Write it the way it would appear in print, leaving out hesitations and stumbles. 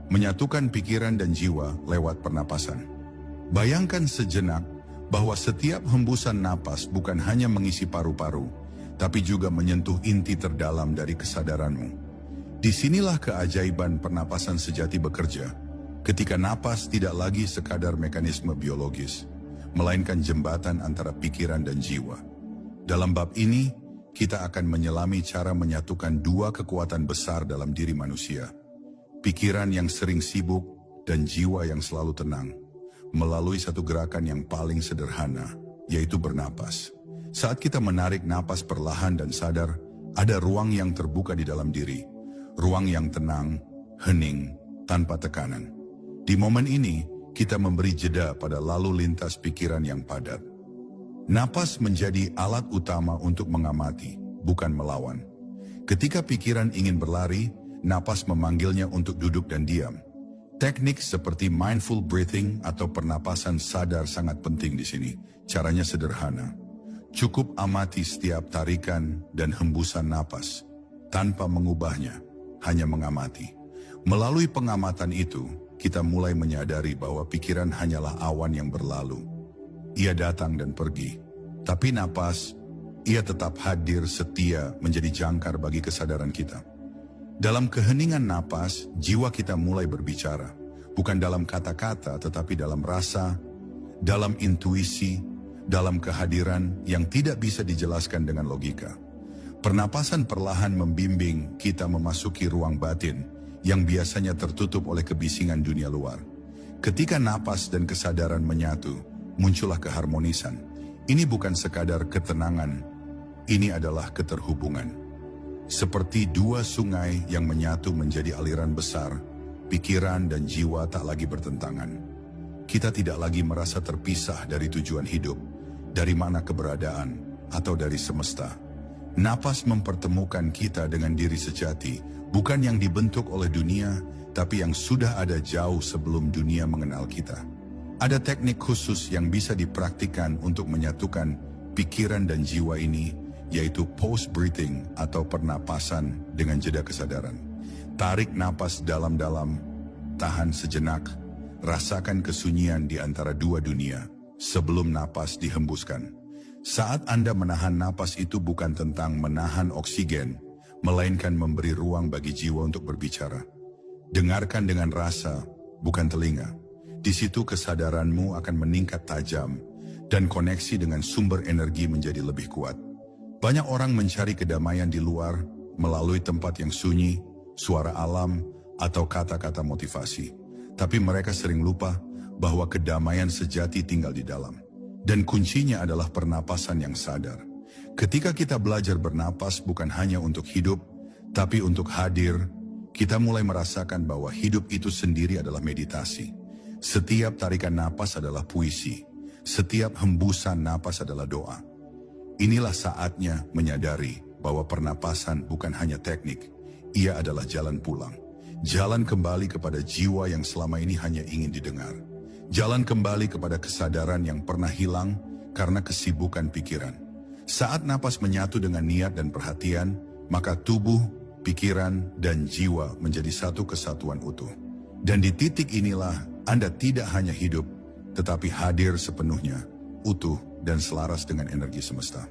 menyatukan pikiran dan jiwa lewat pernapasan. Bayangkan sejenak bahwa setiap hembusan napas bukan hanya mengisi paru-paru, tapi juga menyentuh inti terdalam dari kesadaranmu. Disinilah keajaiban pernapasan sejati bekerja, ketika napas tidak lagi sekadar mekanisme biologis, melainkan jembatan antara pikiran dan jiwa. Dalam bab ini, kita akan menyelami cara menyatukan dua kekuatan besar dalam diri manusia, pikiran yang sering sibuk dan jiwa yang selalu tenang, melalui satu gerakan yang paling sederhana, yaitu bernapas. Saat kita menarik napas perlahan dan sadar, ada ruang yang terbuka di dalam diri, ruang yang tenang, hening, tanpa tekanan. Di momen ini, kita memberi jeda pada lalu lintas pikiran yang padat. Napas menjadi alat utama untuk mengamati, bukan melawan. Ketika pikiran ingin berlari, napas memanggilnya untuk duduk dan diam. Teknik seperti mindful breathing atau pernapasan sadar sangat penting di sini. Caranya sederhana. Cukup amati setiap tarikan dan hembusan napas, tanpa mengubahnya, hanya mengamati. Melalui pengamatan itu, kita mulai menyadari bahwa pikiran hanyalah awan yang berlalu. Ia datang dan pergi, tapi napas, ia tetap hadir setia menjadi jangkar bagi kesadaran kita. Dalam keheningan napas, jiwa kita mulai berbicara, bukan dalam kata-kata tetapi dalam rasa, dalam intuisi, dalam kehadiran yang tidak bisa dijelaskan dengan logika. Pernapasan perlahan membimbing kita memasuki ruang batin yang biasanya tertutup oleh kebisingan dunia luar. Ketika napas dan kesadaran menyatu, muncullah keharmonisan. Ini bukan sekadar ketenangan, ini adalah keterhubungan. Seperti dua sungai yang menyatu menjadi aliran besar, pikiran dan jiwa tak lagi bertentangan. Kita tidak lagi merasa terpisah dari tujuan hidup, dari mana keberadaan, atau dari semesta. Napas mempertemukan kita dengan diri sejati, bukan yang dibentuk oleh dunia, tapi yang sudah ada jauh sebelum dunia mengenal kita. Ada teknik khusus yang bisa dipraktikkan untuk menyatukan pikiran dan jiwa ini, yaitu pause breathing atau pernapasan dengan jeda kesadaran. Tarik napas dalam-dalam, tahan sejenak, rasakan kesunyian di antara dua dunia sebelum napas dihembuskan. Saat Anda menahan napas itu bukan tentang menahan oksigen, melainkan memberi ruang bagi jiwa untuk berbicara. Dengarkan dengan rasa, bukan telinga. Di situ kesadaranmu akan meningkat tajam dan koneksi dengan sumber energi menjadi lebih kuat. Banyak orang mencari kedamaian di luar melalui tempat yang sunyi, suara alam, atau kata-kata motivasi. Tapi mereka sering lupa bahwa kedamaian sejati tinggal di dalam. Dan kuncinya adalah pernapasan yang sadar. Ketika kita belajar bernapas bukan hanya untuk hidup, tapi untuk hadir, kita mulai merasakan bahwa hidup itu sendiri adalah meditasi. Setiap tarikan napas adalah puisi, setiap hembusan napas adalah doa. Inilah saatnya menyadari bahwa pernapasan bukan hanya teknik, ia adalah jalan pulang. Jalan kembali kepada jiwa yang selama ini hanya ingin didengar. Jalan kembali kepada kesadaran yang pernah hilang karena kesibukan pikiran. Saat napas menyatu dengan niat dan perhatian, maka tubuh, pikiran, dan jiwa menjadi satu kesatuan utuh. Dan di titik inilah Anda tidak hanya hidup, tetapi hadir sepenuhnya, utuh dan selaras dengan energi semesta.